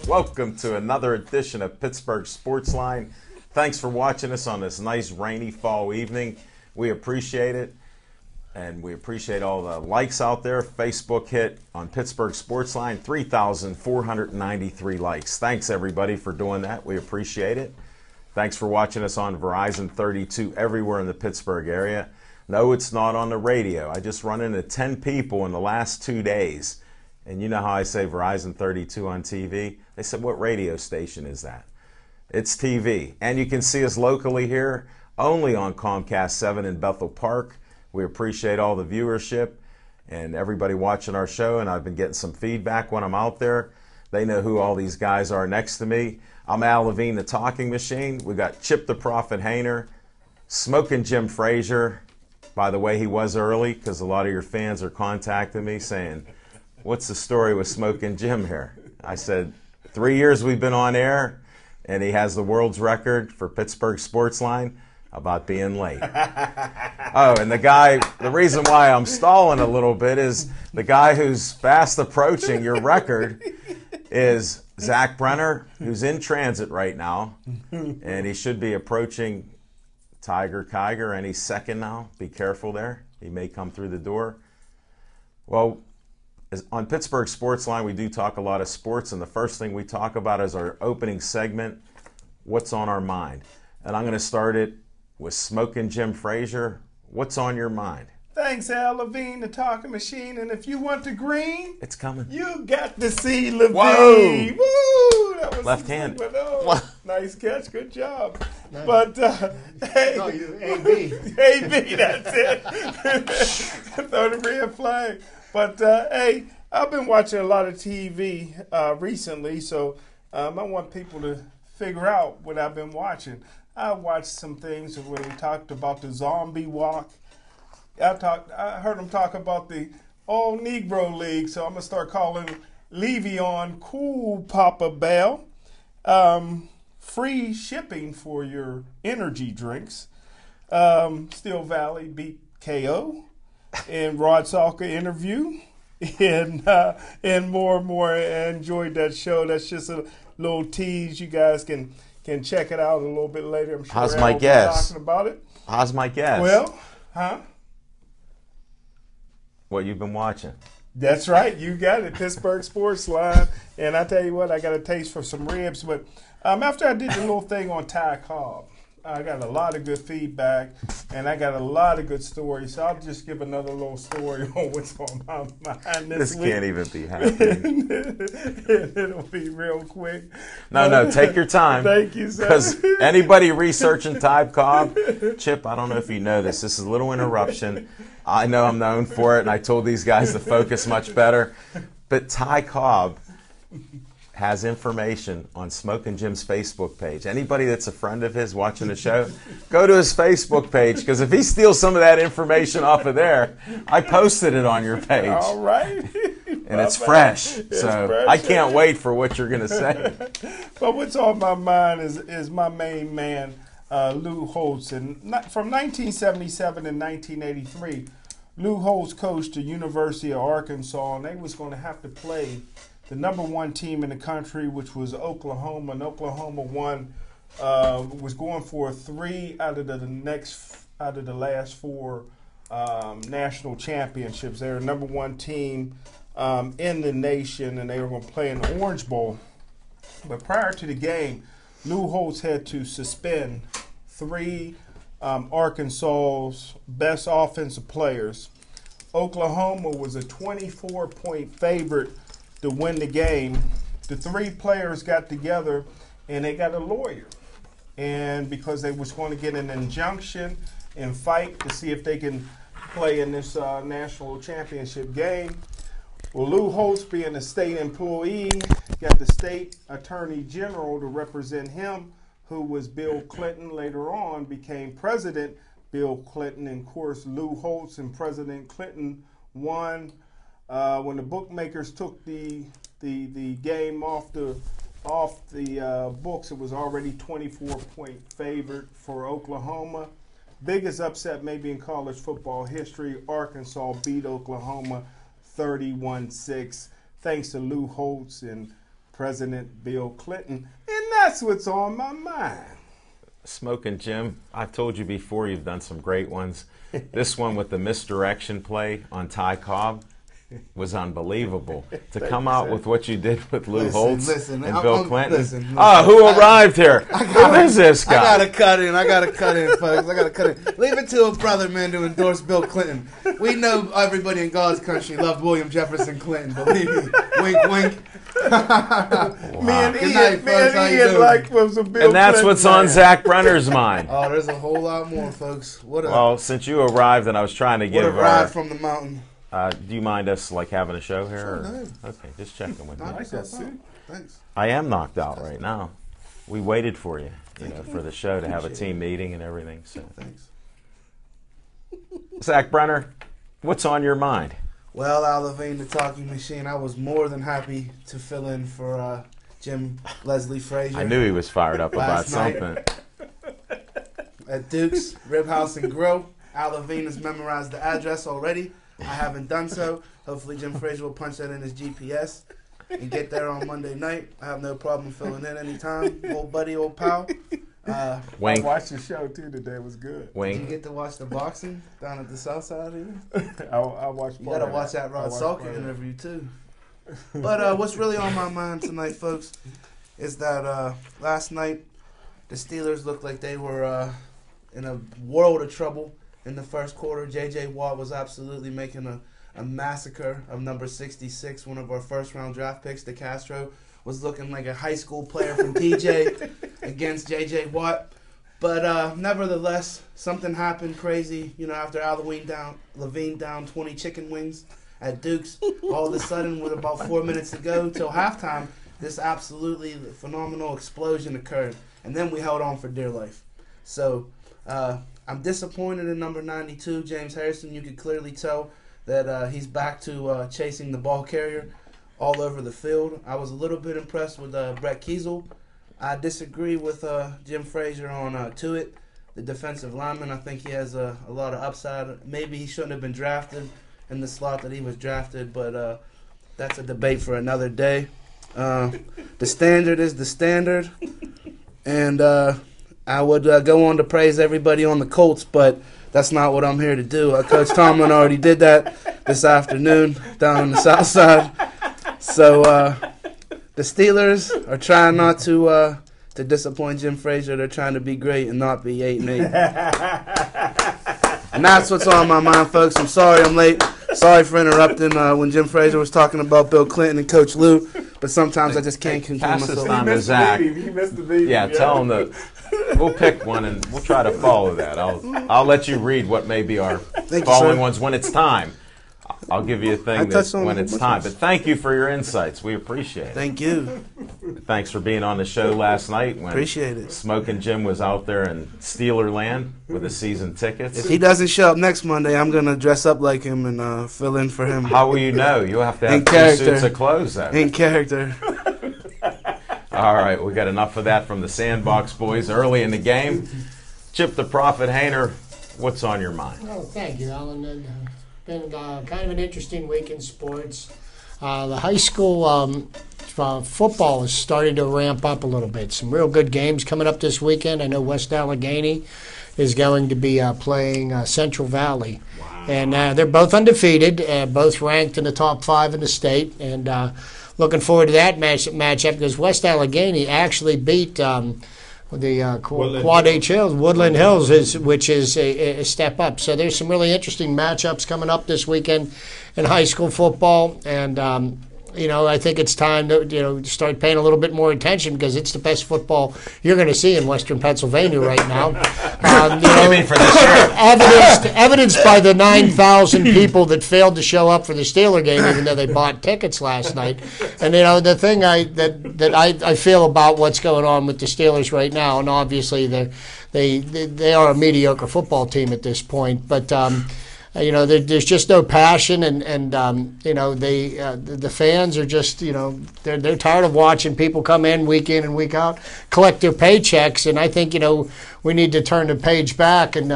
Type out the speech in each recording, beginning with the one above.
Welcome to another edition of Pittsburgh Sportsline. Thanks for watching us on this nice rainy fall evening. We appreciate it, and we appreciate all the likes out there. Facebook hit on Pittsburgh Sportsline 3,493 likes. Thanks everybody for doing that. We appreciate it. Thanks for watching us on Verizon 32 everywhere in the Pittsburgh area. No, it's not on the radio. I just run into 10 people in the last 2 days. And you know how I say Verizon 32 on TV? They said, what radio station is that? It's TV. And you can see us locally here only on Comcast 7 in Bethel Park. We appreciate all the viewership and everybody watching our show. And I've been getting some feedback when I'm out there. They know who all these guys are next to me. I'm Al Levine, the Talking Machine. We got Chip the Prophet Hainer, Smoking Jim Frazier. By the way, he was early because a lot of your fans are contacting me saying, what's the story with Smoking Jim here? I said, 3 years we've been on air, and he has the world's record for Pittsburgh Sportsline about being late. Oh, and the reason why I'm stalling a little bit is the guy who's fast approaching your record is Zach Brenner, who's in transit right now, and he should be approaching Tiger Kiger any second now. Be careful there. He may come through the door. Well, on Pittsburgh Sportsline, we do talk a lot of sports, and the first thing we talk about is our opening segment, What's on Our Mind? And I'm going to start it with Smoking Jim Frazier. What's on your mind? Thanks, Al Levine, the Talking Machine. And if you want the green, it's coming. You got to see Levine. Whoa! Woo! That was left-handed. Nice catch. Good job. Nice. But, hey. No, you AB. AB, that's it. Throw the red flag. But, hey, I've been watching a lot of TV recently, so I want people to figure out what I've been watching. I watched some things where they talked about the zombie walk. I heard them talk about the All Negro League, so I'm going to start calling Le'Veon Cool Papa Bell. Free shipping for your energy drinks. Steel Valley beat KO in Rod Salka interview. And more. I enjoyed that show. That's just a little tease. You guys can check it out a little bit later. I'm sure How's my guess? Talking about it. How's my guess? Well, huh? What you've been watching. That's right. You got it. Pittsburgh Sportsline. And I tell you what, I got a taste for some ribs. But after I did the little thing on Ty Cobb, I got a lot of good feedback, and I got a lot of good stories. So I'll just give another little story on what's on my mind this week. This can't even be happening. It'll be real quick. No, take your time. Thank you, sir. Because anybody researching Ty Cobb, Chip, I don't know if you know this. This is a little interruption. I know I'm known for it, and I told these guys to focus much better. But Ty Cobb has information on Smoking Jim's Facebook page. Anybody that's a friend of his watching the show, go to his Facebook page, because if he steals some of that information off of there, I posted it on your page. All right. And it's fresh. I can't wait for what you're going to say. But what's on my mind is my main man, Lou Holtz. And from 1977 and 1983, Lou Holtz coached the University of Arkansas, and they was going to have to play the number one team in the country, which was Oklahoma. And Oklahoma was going for 3 out of the last 4 national championships. They were the number one team in the nation, and they were going to play in the Orange Bowl. But prior to the game, Lou Holtz had to suspend 3 Arkansas's best offensive players. Oklahoma was a 24-point favorite to win the game. The 3 players got together and they got a lawyer. And because they was going to get an injunction and fight to see if they can play in this national championship game. Well, Lou Holtz, being a state employee, got the state attorney general to represent him, who was Bill Clinton. Later on became President Bill Clinton. And of course, Lou Holtz and President Clinton won. When the bookmakers took the game off the books, it was already 24-point favorite for Oklahoma. Biggest upset maybe in college football history. Arkansas beat Oklahoma 31-6, thanks to Lou Holtz and President Bill Clinton, and that's what's on my mind. Smoking Jim, I've told you before you've done some great ones. This one with the misdirection play on Ty Cobb was unbelievable. To come out with what you did with Lou Holtz and Bill Clinton. Listen, who arrived here? Who is this guy? I gotta cut in, folks. I gotta cut in. Leave it to a brother, man, to endorse Bill Clinton. We know everybody in God's country loved William Jefferson Clinton. Believe me. Wink, wink. Wow. Me and Good night, folks. How you doing? like was a Bill And that's Clinton what's man. on Zach Brenner's mind. Oh, there's a whole lot more, folks. Well, since you arrived and I was trying to what a give ride from the mountain. do you mind us like having a show here? Sure, or? no. Okay, just checking with Knock you. like that yourself out. suit. Thanks. I am knocked out right now. We waited for you, for the show to have a team meeting and everything. So, Thanks. Zach Brenner, what's on your mind? Well, Al Levine, the talking machine, I was more than happy to fill in for Jim Leslie Frazier. I knew he was fired up about Last night. something. At Duke's Rib House and Grill. Al Levine has memorized the address already. I haven't done so. Hopefully Jim Frazier will punch that in his GPS and get there on Monday night. I have no problem filling in anytime. Old buddy, old pal. I Wink, watched the show too today. It was good. Did you wink. get to watch the boxing down at the South Side either? I watched. You got to watch that Rod Salkin interview too. But what's really on my mind tonight, folks, is that last night the Steelers looked like they were in a world of trouble in the first quarter. J.J. Watt was absolutely making a massacre of number 66, one of our first-round draft picks. De Castro was looking like a high school player from TJ against J.J. Watt. But nevertheless, something happened crazy. After Al Levine down 20 chicken wings at Duke's, all of a sudden, with about 4 minutes to go till halftime, this absolutely phenomenal explosion occurred. And then we held on for dear life. So I'm disappointed in number 92, James Harrison. You could clearly tell that he's back to chasing the ball carrier all over the field. I was a little bit impressed with Brett Kiesel. I disagree with Jim Frazier on Tuitt, the defensive lineman. I think he has a lot of upside. Maybe he shouldn't have been drafted in the slot that he was drafted, but that's a debate for another day. The standard is the standard, and I would go on to praise everybody on the Colts, but that's not what I'm here to do. Coach Tomlin already did that this afternoon down on the South Side. So the Steelers are trying not to disappoint Jim Frazier. They're trying to be great and not be 8-8. And that's what's on my mind, folks. I'm sorry I'm late. Sorry for interrupting when Jim Frazier was talking about Bill Clinton and Coach Lou. But sometimes I just can't control Pass this myself. on to Zach. He missed the meeting. Yeah, tell him that we'll pick one and we'll try to follow that. I'll let you read what may be our you, following sir. ones when it's time. I'll give you a I thing touched on when a it's bunch time. of- But thank you for your insights. We appreciate it. Thank you. Thanks for being on the show last night when Appreciate it. Smoking Jim was out there in Steeler land with the season tickets. If he doesn't show up next Monday, I'm going to dress up like him and fill in for him. How will you know? You'll have to have In 2 character. suits of clothes though. In character. All right, we got enough of that from the Sandbox boys early in the game. Chip the Prophet Hayner, what's on your mind? Oh, thank you, Alan. Been kind of an interesting week in sports. The high school football is starting to ramp up a little bit. Some real good games coming up this weekend. I know West Allegheny is going to be playing Central Valley. Wow. And they're both undefeated, both ranked in the top 5 in the state. And looking forward to that matchup because West Allegheny actually beat the Quad H Hills, Woodland Hills, which is a step up. So there's some really interesting matchups coming up this weekend in high school football, and I think it's time to start paying a little bit more attention because it's the best football you're going to see in Western Pennsylvania right now. What do you mean for this year? Evidenced by the 9,000 people that failed to show up for the Steeler game, even though they bought tickets last night. And the thing I feel about what's going on with the Steelers right now, and obviously they are a mediocre football team at this point, but there's just no passion, and the fans are just, they're tired of watching people come in and week out, collect their paychecks, and I think, we need to turn the page back and,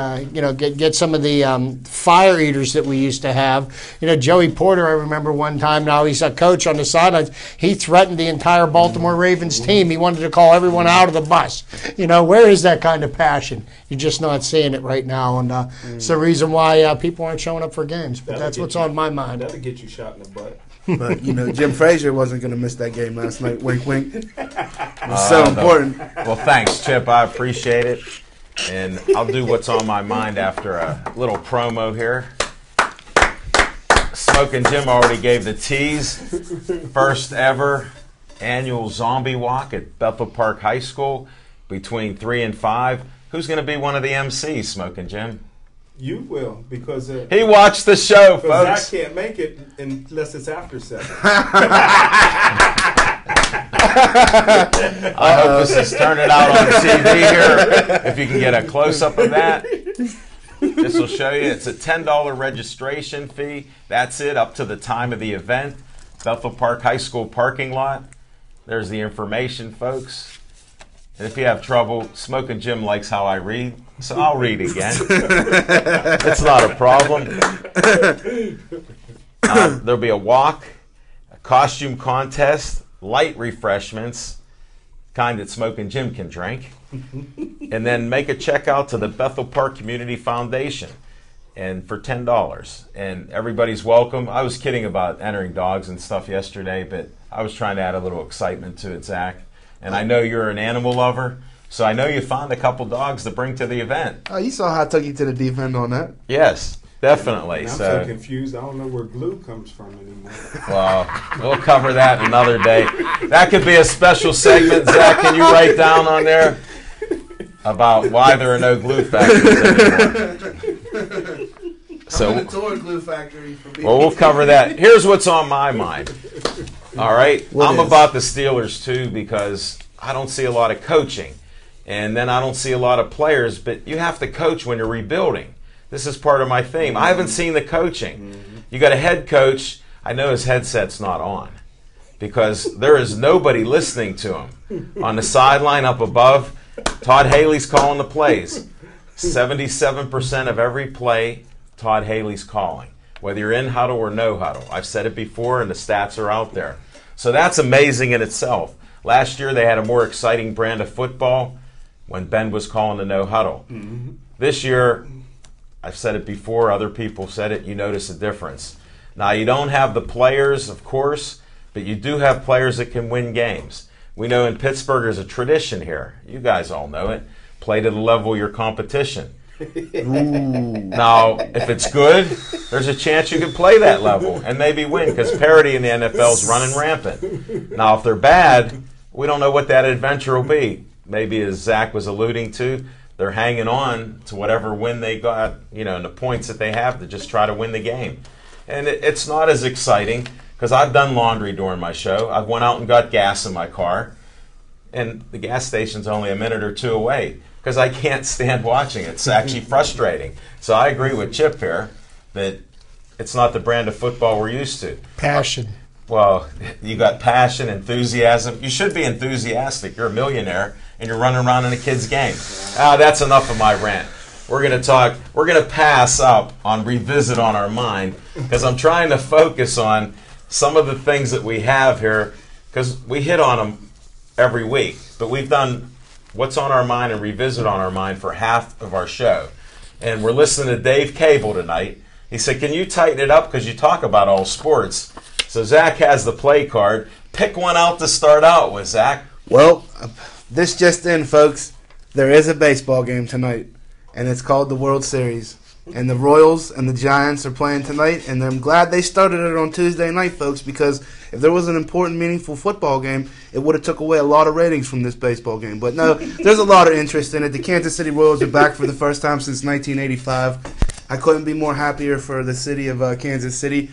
get some of the fire eaters that we used to have. Joey Porter, I remember one time, now he's a coach on the sidelines, he threatened the entire Baltimore Ravens team. He wanted to call everyone out of the bus. Where is that kind of passion? You're just not seeing it right now, and it's the reason why people aren't showing up for games. But that's what's on my mind. That'll get you shot in the butt. But, Jim Frazier wasn't going to miss that game last night. Wink, wink. It was so important. Well, thanks, Chip. I appreciate it. And I'll do what's on my mind after a little promo here. Smoking Jim already gave the tease. First ever annual zombie walk at Bethel Park High School between 3 and 5. Who's going to be one of the MCs, Smoking Jim? You will, because he watched the show, folks. I can't make it unless it's after 7. I hope this is turning out on TV here. If you can get a close-up of that, this will show you. It's a $10 registration fee. That's it, up to the time of the event. Bethel Park High School parking lot. There's the information, folks. And if you have trouble, Smoking Jim likes how I read, so I'll read again. It's not a problem. There'll be a walk, a costume contest, light refreshments, kind that Smoking Jim can drink, and then make a check out to the Bethel Park Community Foundation, and for $10. And everybody's welcome. I was kidding about entering dogs and stuff yesterday, but I was trying to add a little excitement to it, Zach. And I know you're an animal lover, so I know you found a couple dogs to bring to the event. Oh, you saw how I took you to the deep end on that. Yes, definitely. I'm so confused. I don't know where glue comes from anymore. Well, we'll cover that another day. That could be a special segment, Zach. Can you write down on there about why there are no glue factories anymore? I'm in a tour glue factory. Well, we'll cover that. Here's what's on my mind. All right, I'm about the Steelers too, because I don't see a lot of coaching, and then I don't see a lot of players. But you have to coach when you're rebuilding. This is part of my theme. I haven't seen the coaching. You got a head coach. I know his headset's not on because there is nobody listening to him on the sideline up above. Todd Haley's calling the plays. 77% of every play, Todd Haley's calling. Whether you're in huddle or no huddle. I've said it before, and the stats are out there. So that's amazing in itself. Last year, they had a more exciting brand of football when Ben was calling the no huddle. Mm-hmm. This year, I've said it before, other people said it, you notice a difference. Now, you don't have the players, of course, but you do have players that can win games. We know in Pittsburgh there's a tradition here. You guys all know it. Play to the level of your competition. Now, if it's good, there's a chance you could play that level and maybe win, because parity in the NFL is running rampant. Now, if they're bad, we don't know what that adventure will be. Maybe, as Zach was alluding to, they're hanging on to whatever win they got, and the points that they have to just try to win the game. And it's not as exciting, because I've done laundry during my show. I've went out and got gas in my car, and the gas station's only a minute or two away, because I can't stand watching it. It's actually frustrating. So I agree with Chip here that it's not the brand of football we're used to. Passion. Well, you got passion, enthusiasm. You should be enthusiastic. You're a millionaire, and you're running around in a kid's game. That's enough of my rant. We're going to pass up on Revisit on our mind, because I'm trying to focus on some of the things that we have here, because we hit on them every week. But we've done What's on Our Mind and Revisit on Our Mind for half of our show. And we're listening to Dave Cable tonight. He said, can you tighten it up, because you talk about all sports? So Zach has the play card. Pick one out to start out with, Zach. Well, this just in, folks. There is a baseball game tonight, and it's called the World Series. And the Royals and the Giants are playing tonight, and I'm glad they started it on Tuesday night, folks, because if there was an important, meaningful football game, it would have took away a lot of ratings from this baseball game. But no, there's a lot of interest in it. The Kansas City Royals are back for the first time since 1985. I couldn't be more happier for the city of Kansas City.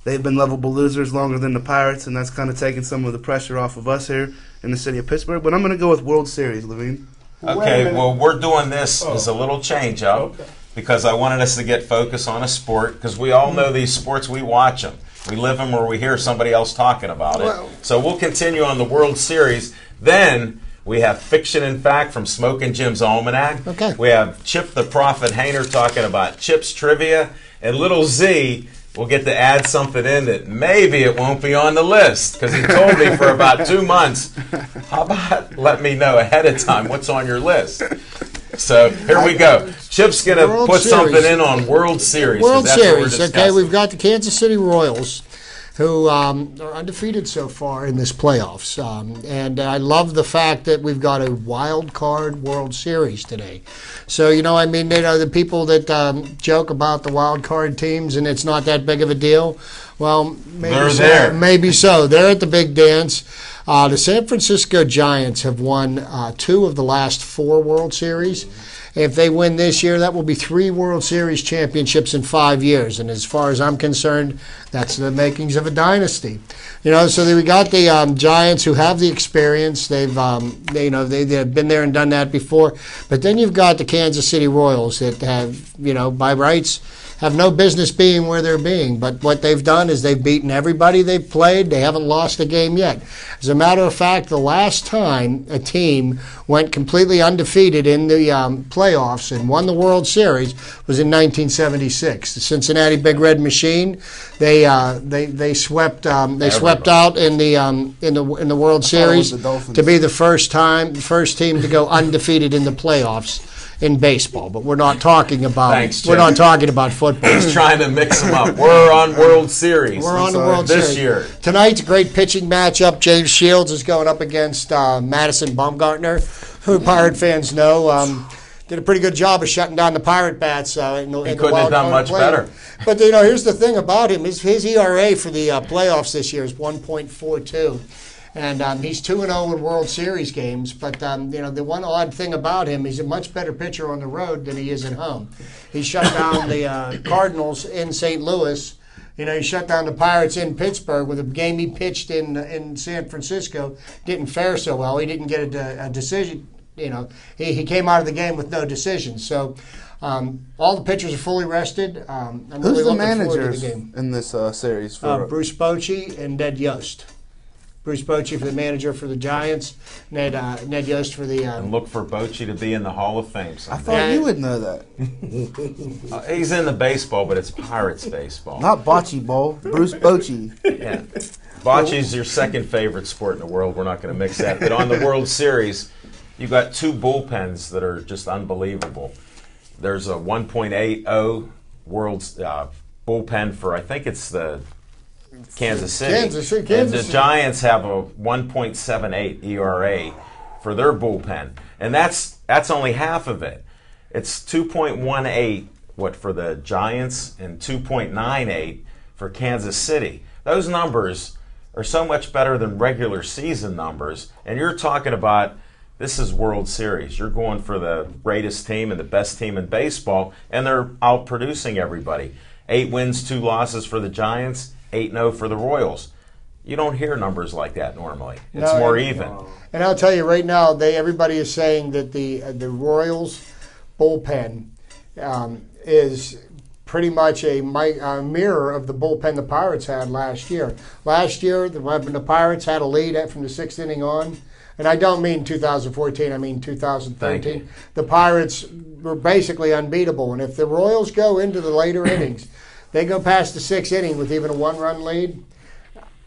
They've been lovable losers longer than the Pirates, and that's kind of taken some of the pressure off of us here in the city of Pittsburgh. But I'm going to go with World Series, Levine. Okay, well, we're doing this as a little change-up. Okay. because I wanted us to get focused on a sport, because we all know these sports, we watch them. We live them, or we hear somebody else talking about it. So we'll continue on the World Series. Then we have Fiction and Fact from Smoking Jim's Almanac. Okay. We have Chip the Prophet Hayner talking about Chip's Trivia. And Little Z will get to add something in that maybe it won't be on the list, because he told me for about 2 months, how about let me know ahead of time what's on your list? So here we go. Chip's going to put something in on World Series. World Series. Okay, discussing. we've got the Kansas City Royals, who are undefeated so far in this playoffs. And I love the fact that we've got a wild card World Series today. So, the people that joke about the wild card teams and it's not that big of a deal, well, maybe They're so. there. Maybe so. They're at the big dance. The San Francisco Giants have won 2 of the last 4 World Series. If they win this year, that will be 3 World Series championships in 5 years. And as far as I'm concerned, that's the makings of a dynasty. So we got the Giants, who have the experience. They've been there and done that before. But then you've got the Kansas City Royals that have, by rights, have no business being where they're being. But what they've done is they've beaten everybody they've played. They haven't lost a game yet. As a matter of fact, the last time a team went completely undefeated in the playoffs and won the World Series was in 1976. The Cincinnati Big Red Machine. They swept out in the World Series to be the first team to go undefeated in the playoffs in baseball. But we're not talking about football. He's trying to mix them up. We're on World Series. We're on the World Series this year. Tonight's a great pitching matchup. James Shields is going up against Madison Bumgarner, who Pirate fans know did a pretty good job of shutting down the Pirate bats. He couldn't have done much better. But here's the thing about him: his ERA for the playoffs this year is 1.42. And he's 2-0 in World Series games. But, the one odd thing about him, he's a much better pitcher on the road than he is at home. He shut down the Cardinals in St. Louis. He shut down the Pirates in Pittsburgh with a game he pitched in San Francisco. Didn't fare so well. He didn't get a decision. He came out of the game with no decision. So all the pitchers are fully rested. I'm Who's really the looking forward to managers the game. in this series? For Bruce Bochy and Ned Yost. Bruce Bochy for the manager for the Giants, Ned Yost for the. And look for Bochy to be in the Hall of Fame someday. I thought you would know that. He's in the baseball, but it's Pirates baseball. Not bocce ball. Bruce Bochy. Yeah. Bocce's your second favorite sport in the world. We're not going to mix that. But on the World Series, you've got 2 bullpens that are just unbelievable. There's a 1.80 world bullpen for, I think it's the Kansas City. And the Giants have a 1.78 ERA for their bullpen. And that's only half of it. It's 2.18 for the Giants and 2.98 for Kansas City. Those numbers are so much better than regular season numbers. And you're talking about, this is World Series. You're going for the greatest team and the best team in baseball, and they're outproducing everybody. 8 wins, 2 losses for the Giants, 8-0 for the Royals. You don't hear numbers like that normally. It's more even. And I'll tell you right now, everybody is saying that the Royals bullpen is pretty much a mirror of the bullpen the Pirates had last year. Last year, when the Pirates had a lead from the 6th inning on, and I don't mean 2014, I mean 2013, the Pirates were basically unbeatable. And if the Royals go into the later innings, they go past the 6th inning with even a 1-run lead,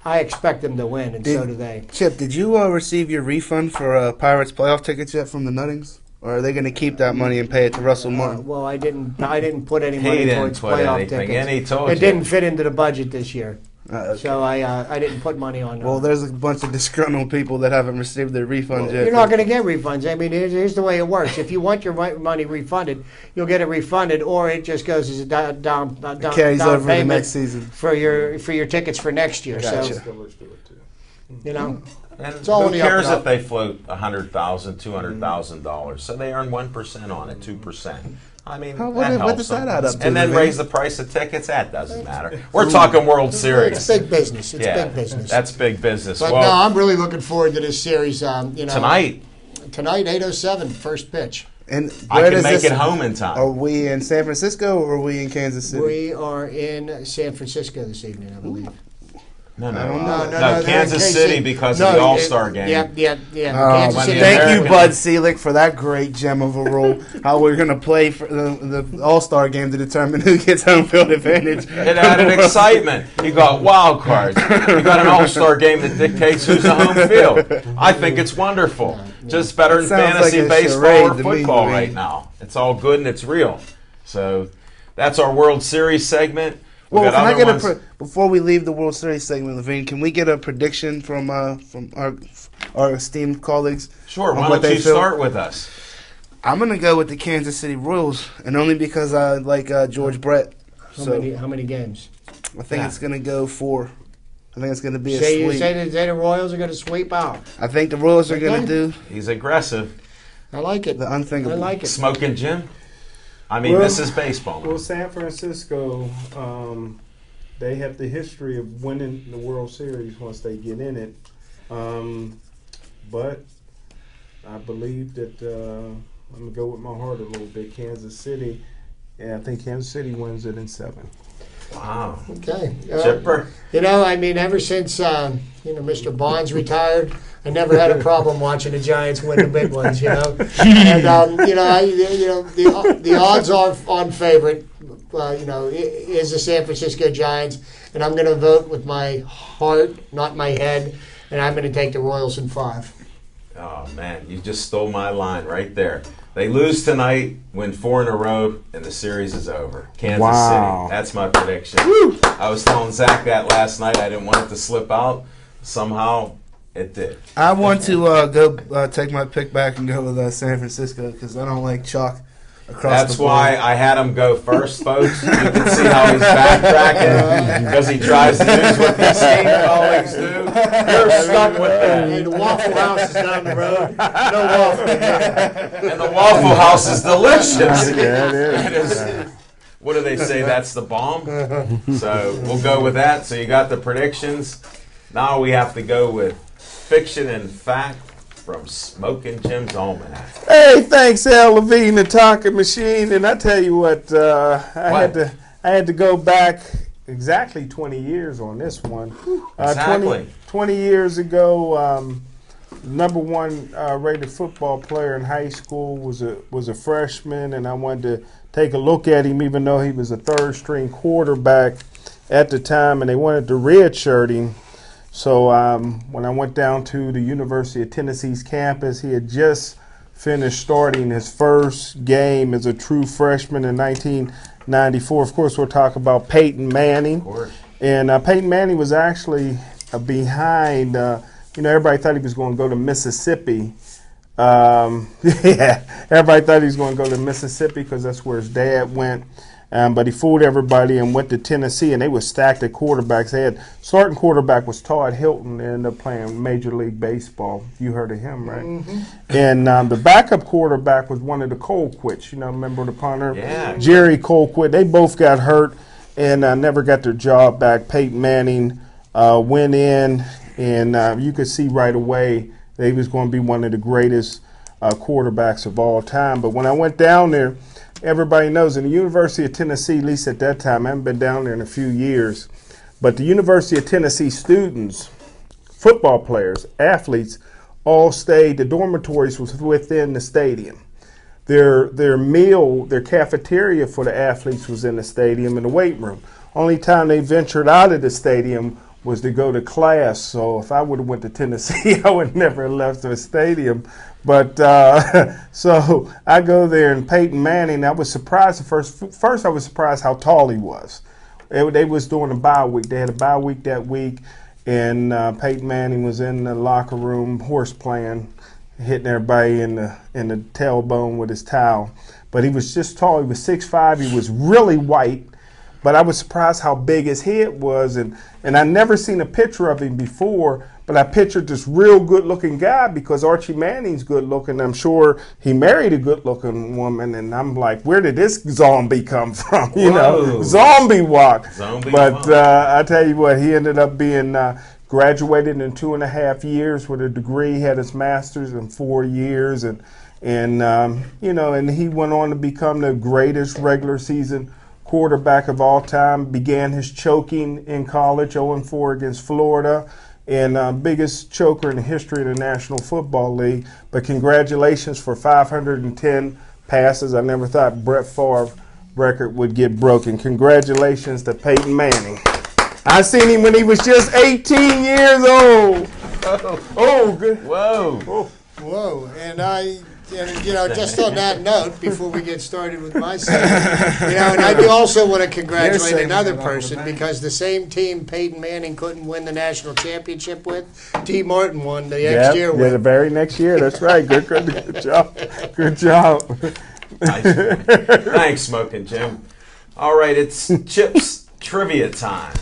I expect them to win, and so do they. Chip, did you receive your refund for Pirates playoff tickets yet from the Nuttings? Or are they going to keep that money and pay it to Russell Martin? Well, I didn't put any money towards playoff tickets. And he told it didn't fit into the budget this year. Okay. So I didn't put money on that. Well, there's a bunch of disgruntled people that haven't received their refunds yet. You're not going to get refunds. I mean, here's the way it works. If you want your money refunded, you'll get it refunded, or it just goes as a down carries over payment the next season for your tickets for next year. Gotcha. So, And it's all who in the up cares and if up. they float $100,000, $200,000? So they earn 1% on it, 2%. I mean, what does that add up to? And then raise the price of tickets. That doesn't matter. We're talking World Series. It's big business. It's big business. That's big business. But well, I'm really looking forward to this series. tonight. Tonight, 8:07, first pitch. And I where can does make this, it home in time. Are we in San Francisco or are we in Kansas City? We are in San Francisco this evening, I believe. No, No, Kansas KC. City because of the All-Star game. Yeah. Oh, Kansas City. thank you, American- Bud Selig, for that great gem of a rule. How we're going to play for the All-Star game to determine who gets home field advantage. It added excitement. You got wild cards. You got an all-star game that dictates who's the home field. I think it's wonderful. Just better than Sounds fantasy like a baseball charade or to me, football man. right now. It's all good and it's real. So that's our World Series segment. We Well, got can I other get ones. before we leave the World Series segment, Levine? Can we get a prediction from our esteemed colleagues? Sure. on Why what don't they you feel? start with us? I'm gonna go with the Kansas City Royals, and only because I like George Brett. How many games? I think Yeah. it's gonna go 4. I think it's gonna be a Say sweep. the Royals are going to sweep out. I think the Royals are gonna Okay. do He's aggressive. I like it. the I unthinkable. like it. Smoking Jim. I mean, Well- this is baseball. Well, San Francisco, they have the history of winning the World Series once they get in it. But I believe that I'm going to go with my heart a little bit. Kansas City, and I think Kansas City wins it in 7. Wow. Okay. Chipper. I mean, ever since Mr. Bonds retired, I never had a problem watching the Giants win the big ones. And the odds are on favorite. Is the San Francisco Giants, and I'm going to vote with my heart, not my head, and I'm going to take the Royals in 5. Oh, man, you just stole my line right there. They lose tonight, win 4 in a row, and the series is over. Kansas Wow. City. That's my prediction. I was telling Zach that last night. I didn't want it to slip out. Somehow, it did. I want to go take my pick back and go with San Francisco because I don't like chalk across That's the board. why I had him go first, folks. You can see how he's backtracking because he tries to use what these same colleagues do. You're stuck with Hey, that. the Waffle House is down the road. No waffle. And the Waffle House is delicious. Yeah, it is. It is. What do they say? That's the bomb. So we'll go with that. So you got the predictions. Now we have to go with fiction and fact from Smoking Jim's Almanac. Hey, thanks, Al Levine, the talking machine. And I tell you what, I had to go back exactly 20 years on this one. Exactly. 20 years ago, number one rated football player in high school was a freshman, and I wanted to take a look at him, even though he was a third-string quarterback at the time, and they wanted to redshirt him. So when I went down to the University of Tennessee's campus, he had just finished starting his first game as a true freshman in 1994. Of course, we'll talk about Peyton Manning. Of course. And Peyton Manning was actually behind, everybody thought he was going to go to Mississippi. Everybody thought he was going to go to Mississippi because that's where his dad went. But he fooled everybody and went to Tennessee, and they were stacked at quarterbacks. They had starting quarterback was Todd Hilton. They ended up playing Major League Baseball. You heard of him, right? Mm-hmm. And the backup quarterback was one of the Colquitts. Remember the punter? Yeah. Jerry Colquitt. They both got hurt and never got their job back. Peyton Manning went in, and you could see right away that he was going to be one of the greatest quarterbacks of all time. But when I went down there, everybody knows in the University of Tennessee, at least at that time, I haven't been down there in a few years, but the University of Tennessee students, football players, athletes, all stayed. The dormitories was within the stadium. Their meal, their cafeteria for the athletes was in the stadium in the weight room. Only time they ventured out of the stadium was to go to class. So if I would have went to Tennessee, I would never have left the stadium. But so I go there, and Peyton Manning, I was surprised at first. First, I was surprised how tall he was. They was doing a bye week. They had a bye week that week, and Peyton Manning was in the locker room horse playing, hitting everybody in the tailbone with his towel. But he was just tall. He was 6'5". He was really white. But I was surprised how big his head was, and I never seen a picture of him before, but I pictured this real good-looking guy because Archie Manning's good-looking. I'm sure he married a good-looking woman, and I'm like, where did this zombie come from? Zombie walk. Zombie but walk. I tell you what, he ended up being graduated in 2.5 years with a degree, had his master's in 4 years, and and he went on to become the greatest regular season quarterback of all time. Began his choking in college, 0-4 against Florida, and biggest choker in the history of the National Football League. But congratulations for 510 passes. I never thought Brett Favre's record would get broken. Congratulations to Peyton Manning. I seen him when he was just 18 years old. Oh, good. Whoa. Whoa. And just on that note, before we get started with my segment, and I do also want to congratulate another person, because the same team Peyton Manning couldn't win the national championship with, T. Martin won the next year with. Yeah, the very next year. That's right. Good job. Good job. Nice. Thanks, Smoking Jim. All right, it's Chip's trivia time.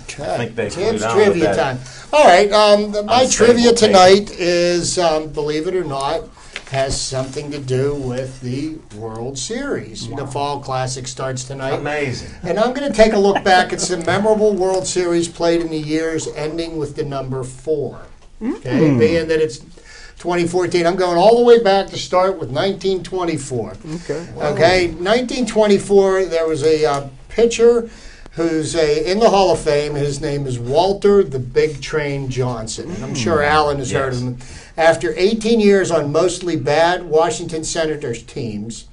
Okay. I think they Chip's flew down trivia with that. time. All right, my Unstable trivia tape. tonight is, believe it or not, has something to do with the World Series. The Fall Classic starts tonight. Amazing. And I'm going to take a look back at some memorable World Series played in the years ending with the number 4. Okay, being that it's 2014, I'm going all the way back to start with 1924. Okay, 1924, there was a pitcher who's in the Hall of Fame. His name is Walter the Big Train Johnson. And I'm sure Alan has heard of him. After 18 years on mostly bad Washington Senators teams,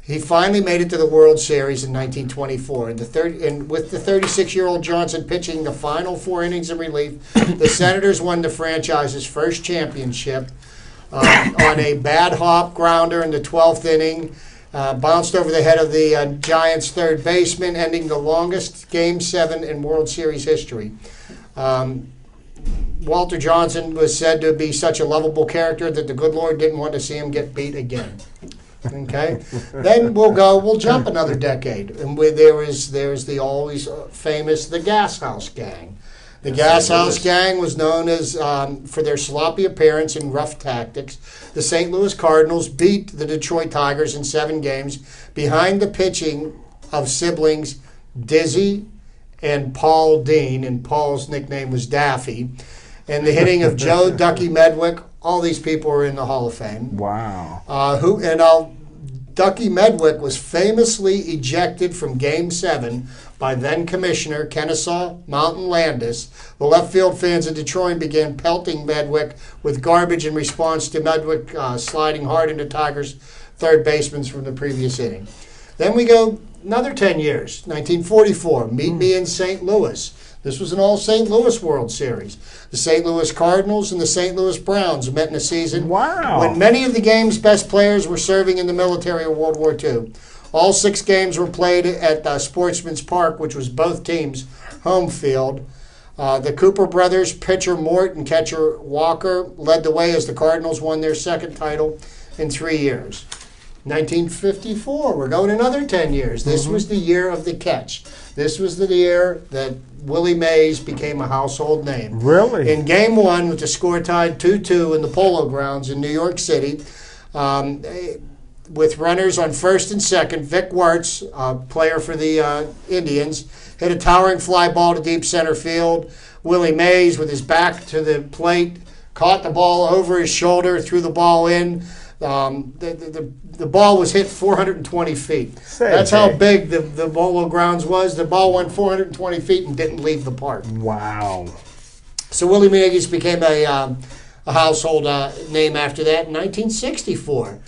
he finally made it to the World Series in 1924. And with the 36-year-old Johnson pitching the final 4 innings of relief, the Senators won the franchise's first championship on a bad hop grounder in the 12th inning. Bounced over the head of the Giants' third baseman, ending the longest Game 7 in World Series history. Walter Johnson was said to be such a lovable character that the good Lord didn't want to see him get beat again. Okay, then we'll jump another decade, and there's the always famous the Gas House Gang. The Gas House Gang was known as for their sloppy appearance and rough tactics. The St. Louis Cardinals beat the Detroit Tigers in 7 games behind the pitching of siblings Dizzy and Paul Dean, and Paul's nickname was Daffy, and the hitting of Joe Ducky Medwick. All these people are in the Hall of Fame. Wow. Ducky Medwick was famously ejected from Game 7 by then-Commissioner Kennesaw Mountain Landis. The left field fans of Detroit began pelting Medwick with garbage in response to Medwick sliding hard into Tigers' third baseman from the previous inning. Then we go another 10 years, 1944, Meet Me in St. Louis. This was an all St. Louis World Series. The St. Louis Cardinals and the St. Louis Browns met in a season when many of the game's best players were serving in the military of World War II. All 6 games were played at Sportsman's Park, which was both teams' home field. The Cooper brothers, pitcher Mort and catcher Walker, led the way as the Cardinals won their second title in 3 years. 1954, we're going another 10 years. This was the year of the catch. This was the year that Willie Mays became a household name. Really? In Game 1, with the score tied 2-2 in the Polo Grounds in New York City, with runners on first and second, Vic Wertz, player for the Indians, hit a towering fly ball to deep center field. Willie Mays, with his back to the plate, caught the ball over his shoulder, threw the ball in. The ball was hit 420 feet. That's how big the Polo Grounds was. The ball went 420 feet and didn't leave the park. Wow. So Willie Mays became a household name after that. In 1964,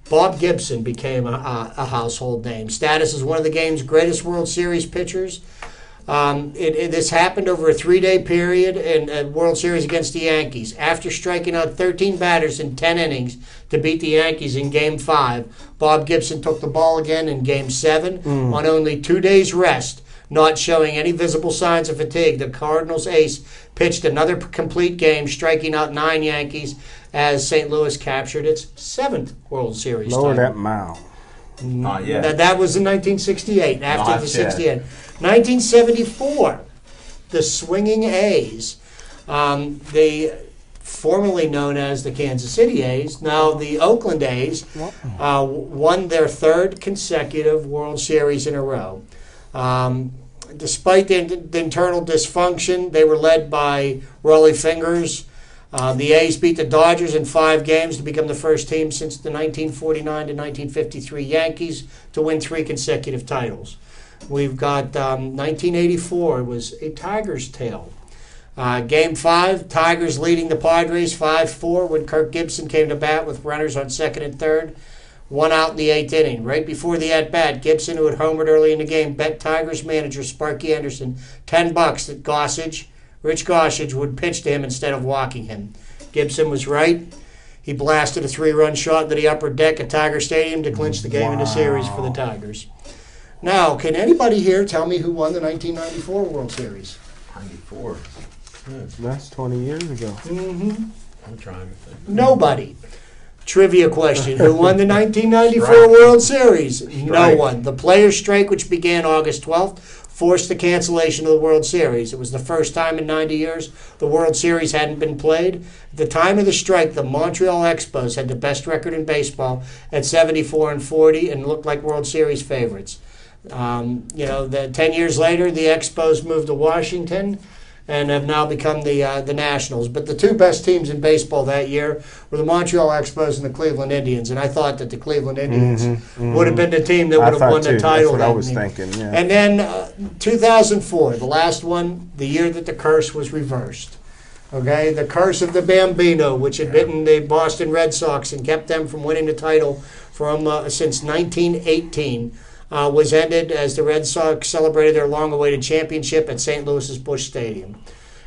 Bob Gibson became a household name. Status as one of the game's greatest World Series pitchers. This happened over a 3-day period in a World Series against the Yankees. After striking out 13 batters in 10 innings to beat the Yankees in Game 5, Bob Gibson took the ball again in Game 7 on only 2 days' rest, not showing any visible signs of fatigue. The Cardinals ace pitched another complete game, striking out 9 Yankees as St. Louis captured its 7th World Series Lower title. that mouth. Not yet. That was in 1968, after Not the yet. 68. 1974, the Swinging A's, they formerly known as the Kansas City A's, now the Oakland A's, won their 3rd consecutive World Series in a row. Despite the internal dysfunction, they were led by Rollie Fingers. The A's beat the Dodgers in 5 games to become the first team since the 1949 to 1953 Yankees to win 3 consecutive titles. We've got 1984 was a Tiger's tale. Game 5, Tigers leading the Padres 5-4 when Kirk Gibson came to bat with runners on second and third. 1 out in the 8th inning. Right before the at-bat, Gibson, who had homered early in the game, bet Tigers manager Sparky Anderson $10 that Rich Gossage would pitch to him instead of walking him. Gibson was right. He blasted a 3-run shot into the upper deck at Tiger Stadium to clinch the game in the series for the Tigers. Now, can anybody here tell me who won the 1994 World Series? 94. That's 20 years ago. Mm-hmm. I'm trying to think. Nobody. Trivia question. Who won the 1994 Strike. World Series? No Strike. one. The players' strike, which began August 12th, forced the cancellation of the World Series. It was the first time in 90 years the World Series hadn't been played. At the time of the strike, the Montreal Expos had the best record in baseball at 74-40 and looked like World Series favorites. 10 years later, the Expos moved to Washington and have now become the Nationals. But the 2 best teams in baseball that year were the Montreal Expos and the Cleveland Indians. And I thought that the Cleveland Indians would have been the team that would have won the title. That's what I was thinking, yeah. And then 2004, the last one, the year that the curse was reversed. Okay, the curse of the Bambino, which had bitten the Boston Red Sox and kept them from winning the title since 1918. Was ended as the Red Sox celebrated their long-awaited championship at St. Louis's Busch Stadium.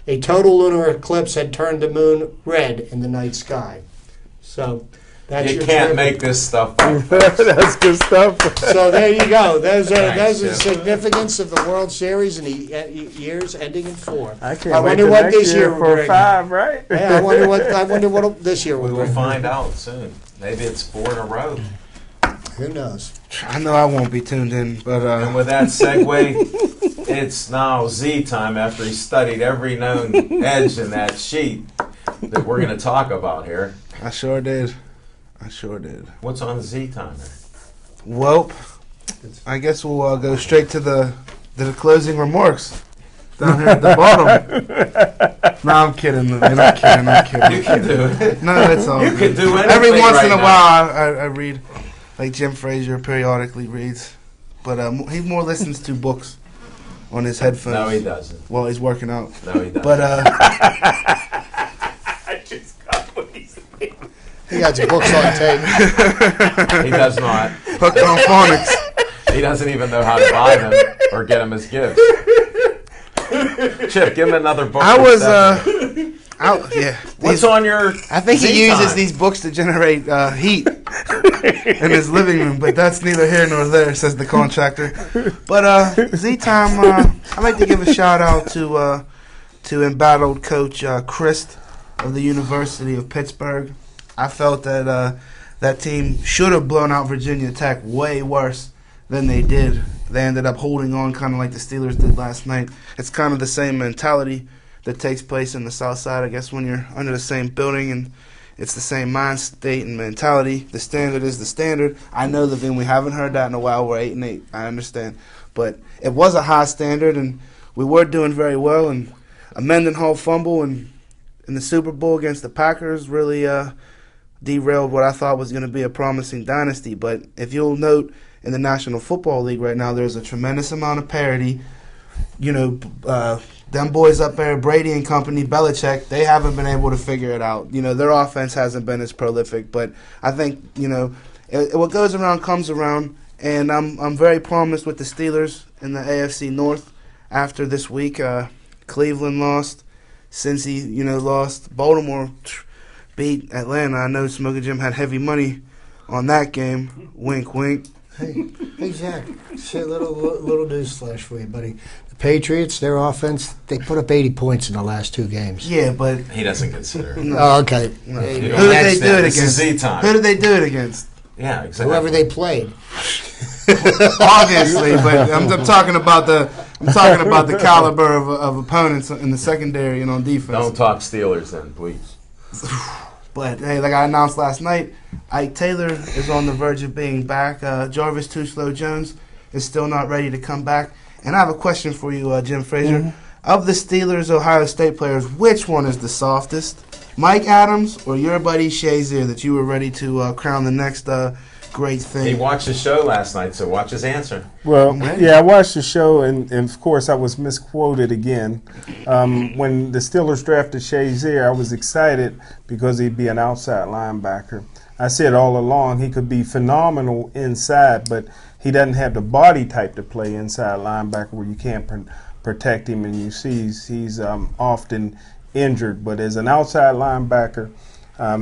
A total lunar eclipse had turned the moon red in the night sky. So that's You your can't trivia. make this stuff up. That's good stuff. So there you go. There's Thanks, the Jim. significance of the World Series in the years ending in 4. I can't I wait wonder till what next this year year will for bring. 5, right? Yeah, I wonder what this year We will will bring. find out soon. Maybe it's 4 in a row. Who knows? I know I won't be tuned in, but And with that segue, it's now Z time after he studied every known edge in that sheet that we're going to talk about here. I sure did. What's on Z time there? Well, I guess we'll go straight to the closing remarks down here at the bottom. No, I'm kidding. I'm kidding. You can do it. No, that's all. You can do anything Every once right in a now. while, I read, like Jim Frazier periodically reads, but he more listens to books on his headphones. No, he doesn't. While he's working out. No, he doesn't. But I just got what he said. He got your books on tape. He does not. hooked on phonics. He doesn't even know how to buy them or get them as gifts. Chip, give him another book. I for was Stephanie. yeah. What's on your? I think he Z uses time? these books to generate heat in his living room, but that's neither here nor there, says the contractor. But Z Time, I'd like to give a shout out to embattled coach Christ of the University of Pittsburgh. I felt that that team should have blown out Virginia Tech way worse than they did. They ended up holding on kind of like the Steelers did last night. It's kind of the same mentality that takes place in the South Side, I guess, when you're under the same building, and it's the same mind state and mentality. The standard is the standard. I know that we haven't heard that in a while. We're 8-8. I understand. But it was a high standard, and we were doing very well. And a Mendenhall fumble in the Super Bowl against the Packers really derailed what I thought was going to be a promising dynasty. But if you'll note, in the National Football League right now, there's a tremendous amount of parity. You know, them boys up there, Brady and company, Belichick, they haven't been able to figure it out. You know, their offense hasn't been as prolific. But I think, you know, what goes around comes around. And I'm very promised with the Steelers in the AFC North after this week. Cleveland lost. Cincy, you know, lost. Baltimore beat Atlanta. I know Smoking Jim had heavy money on that game. Wink, wink. Hey, Jack, shit, little news flash for you, buddy. The Patriots, their offense, they put up 80 points in the last 2 games. Yeah, but He doesn't consider it. Oh, okay. No. You Who don't did they understand. do it This is against? Z time. Who did they do it against? Yeah, exactly. Whoever they played. Obviously, but I'm talking about the caliber of opponents in the secondary and on defense. Don't talk Steelers then, please. But hey, like I announced last night, Ike Taylor is on the verge of being back. Jarvis Too Slow Jones is still not ready to come back, And I have a question for you, Jim Frazier. Of the Steelers Ohio State players, which one is the softest? Mike Adams or your buddy Shazier that you were ready to crown the next great thing? He watched the show last night, so watch his answer. Well, yeah, I watched the show, and of course I was misquoted again. When the Steelers drafted Shazier, I was excited because he'd be an outside linebacker. I said all along he could be phenomenal inside, but he doesn't have the body type to play inside linebacker where you can't protect him, and you see he's often injured. But as an outside linebacker,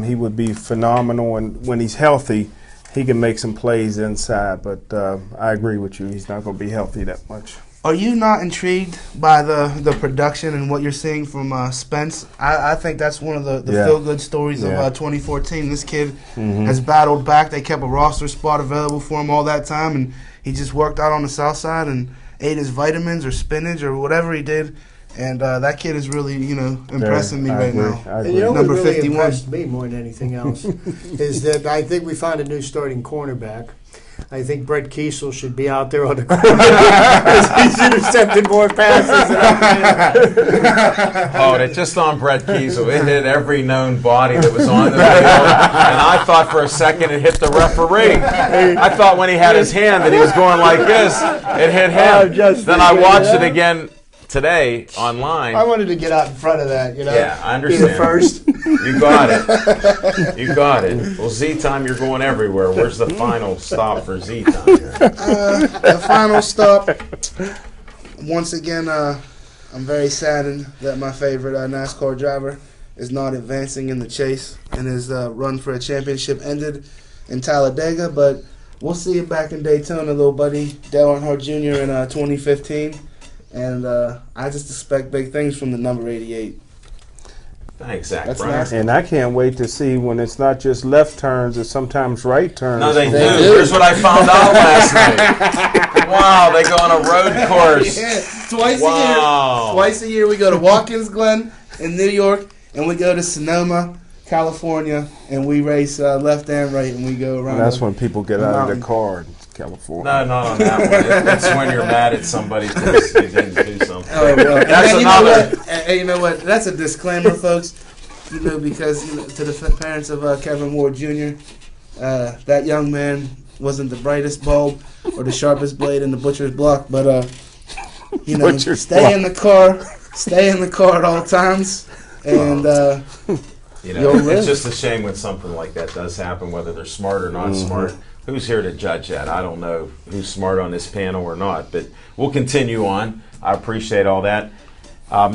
he would be phenomenal, and when he's healthy, he can make some plays inside. But I agree with you; he's not going to be healthy that much. Are you not intrigued by the production and what you're seeing from Spence? I think that's one of the feel-good stories of 2014. This kid has battled back. They kept a roster spot available for him all that time, and he just worked out on the south side and ate his vitamins or spinach or whatever he did. And that kid is really, impressing me right now. And you know what really impressed me more than anything else is that I think we found a new starting cornerback. I think Brett Kiesel should be out there on the corner because he's intercepted more passes than Oh, just on Brett Kiesel. It hit every known body that was on the field. And I thought for a second it hit the referee. I thought when he had his hand that he was going like this, it hit him. Then I watched it again today online. I wanted to get out in front of that, Yeah, I understand. Be the first. You got it. You got it. Well, Z-Time, you're going everywhere. Where's the final stop for Z-Time here? The final stop. Once again, I'm very saddened that my favorite NASCAR driver is not advancing in the chase, and his run for a championship ended in Talladega. But we'll see it back in Daytona, little buddy. Dale Earnhardt Jr. in 2015. And I just expect big things from the number 88. Thanks, Zach. That's Brown. nice. And I can't wait to see when it's not just left turns, it's sometimes right turns. No, they do. Here's what I found out last night. Wow, they go on a road course. Yeah, twice a year. Twice a year we go to Watkins Glen in New York, and we go to Sonoma, California, and we race left and right, and we go around. And that's when people get out of their car in California. No, not on that one. It's when you're mad at somebody because they didn't do something. Oh, well. That's another. And you know what? That's a disclaimer, folks. Because to the parents of Kevin Ward Jr., that young man wasn't the brightest bulb or the sharpest blade in the butcher's block, but stay in the car at all times, and it's just a shame when something like that does happen, whether they're smart or not smart. Who's here to judge that? I don't know who's smart on this panel or not, but we'll continue on. I appreciate all that.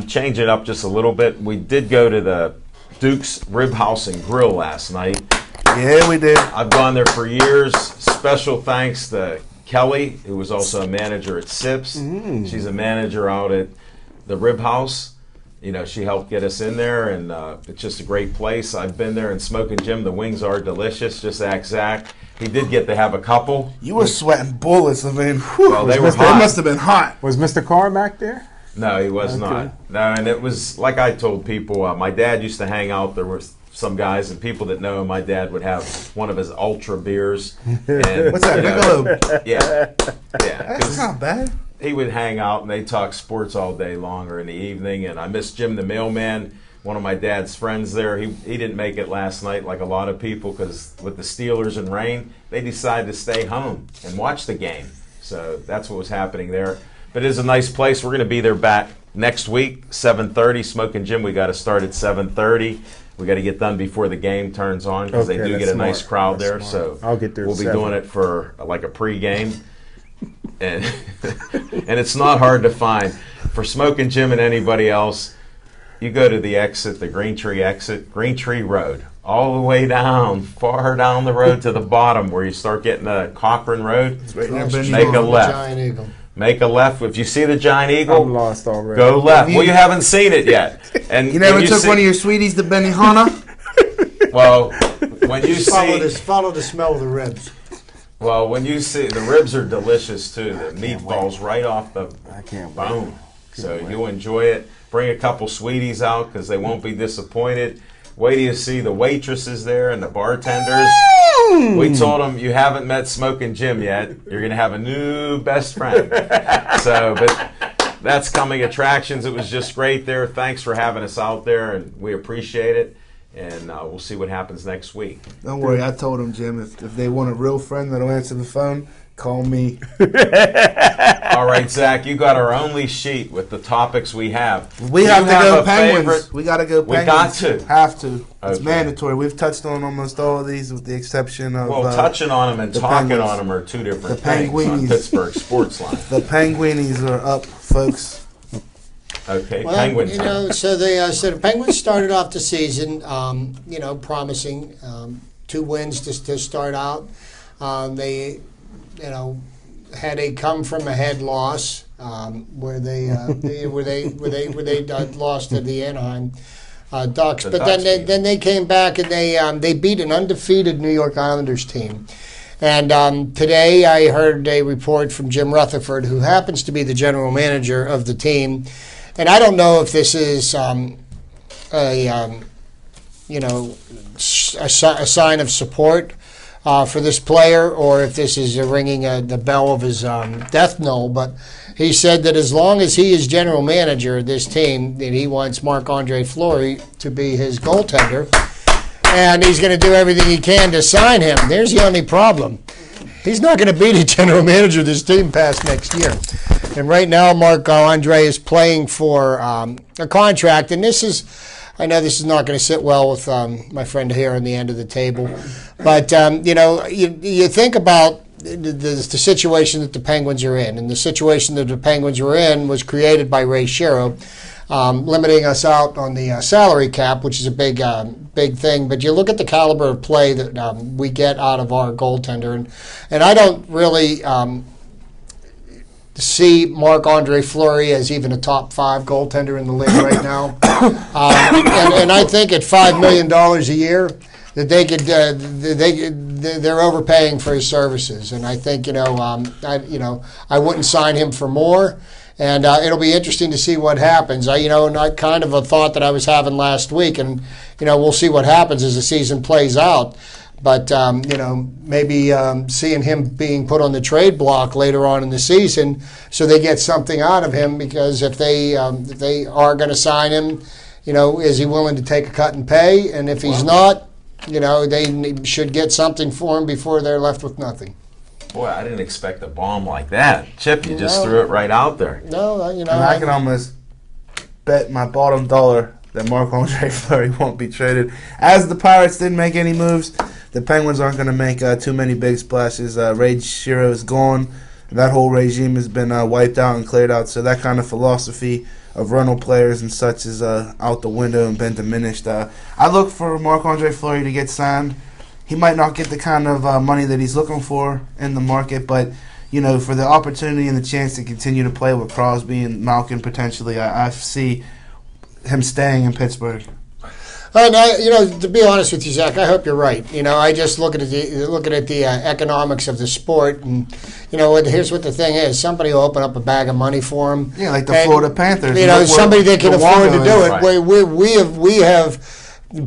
Change it up just a little bit. We did go to the Duke's Rib House and Grill last night. Yeah, we did. I've gone there for years. Special thanks to Kelly, who was also a manager at Sips. She's a manager out at the Rib House. She helped get us in there, and it's just a great place. I've been there, and Smoking Jim, the wings are delicious. Just ask Zach. He did get to have a couple. You were sweating bullets. I mean, well, they were hot. They must have been hot. Was Mr. Carmack there? No, he was not. No, and it was like I told people. My dad used to hang out. There were some guys and people that know him. My dad would have one of his ultra beers. And, what's that, Michelob? Yeah. That's not bad. He would hang out and they talk sports all day long or in the evening. And I miss Jim the mailman, one of my dad's friends there. He didn't make it last night like a lot of people because with the Steelers and rain, they decided to stay home and watch the game. So that's what was happening there. But it is a nice place. We're going to be there back next week, 7:30. Smoking Jim, we got to start at 7:30. We got to get done before the game turns on because they do get a nice crowd there. So I'll get there. We'll be doing it for like a pregame. And it's not hard to find. For Smoking Jim and anybody else, you go to the exit, the Green Tree exit, Green Tree Road, all the way down, far down the road to the bottom where you start getting the Cochran Road. Make a left. Giant Eagle. Make a left. If you see the Giant Eagle, I'm lost already. Go left. Well, you haven't seen it yet. And you never took one of your sweeties to Benihana? Well, when you follow the smell of the ribs. Well, when you see the ribs are delicious too. The meatballs right off the bone. So you'll enjoy it. Bring a couple sweeties out because they won't be disappointed. Wait till you see the waitresses there and the bartenders. We told him, you haven't met Smoking Jim yet. You're going to have a new best friend. But that's coming attractions. It was just great there. Thanks for having us out there, and we appreciate it. And we'll see what happens next week. Don't worry, I told them, Jim, if they want a real friend that'll answer the phone, call me. All right, Zach, you got our only sheet with the topics we have. We have to go Penguins. Favorite? We got to go Penguins. We got to. Have to. It's Okay. mandatory. We've touched on almost all of these with the exception of... Well, touching on them and the talking Penguins. on them are two different The things on Penguins. Pittsburgh Sports Line. The Penguins are up, folks. Okay, Well, Penguins. so the Penguins started off the season, promising 2 wins to start out. They, had a come from ahead loss where they lost to the Anaheim Ducks, The but Ducks beat. then they came back and they beat an undefeated New York Islanders team. And today I heard a report from Jim Rutherford, who happens to be the general manager of the team. And I don't know if this is a sign of support for this player, or if this is ringing the bell of his death knell. But he said that as long as he is general manager of this team, that he wants Marc-Andre Fleury to be his goaltender, and he's going to do everything he can to sign him. There's the only problem. He's not going to be the general manager of this team past next year. And right now, Marc-Andre is playing for a contract, and I know this is not going to sit well with my friend here on the end of the table, but you think about the situation that the Penguins are in, and the situation that the Penguins were in was created by Ray Shero, limiting us out on the salary cap, which is a big thing. But you look at the caliber of play that we get out of our goaltender, and I don't really see Marc-Andre Fleury as even a top 5 goaltender in the league right now. And I think at $5 million a year that they're overpaying for his services. And I think I wouldn't sign him for more. And it'll be interesting to see what happens. I kind of a thought that I was having last week, and we'll see what happens as the season plays out. But maybe seeing him being put on the trade block later on in the season, so they get something out of him. Because if they are going to sign him, is he willing to take a cut and pay? And if he's not, they should get something for him before they're left with nothing. Boy, I didn't expect a bomb like that. Chip, you just threw it right out there. No, And I can almost bet my bottom dollar that Marc-Andre Fleury won't be traded. As the Pirates didn't make any moves, the Penguins aren't going to make too many big splashes. Ray Shero is gone. That whole regime has been wiped out and cleared out. So that kind of philosophy of rental players and such is out the window and been diminished. I look for Marc-Andre Fleury to get signed. He might not get the kind of money that he's looking for in the market, but for the opportunity and the chance to continue to play with Crosby and Malkin potentially, I see him staying in Pittsburgh. And to be honest with you, Zach, I hope you're right. I just looking at the economics of the sport, and here's what the thing is: somebody will open up a bag of money for him. Yeah, like the Florida Panthers. Somebody that can afford to do it. Right. We have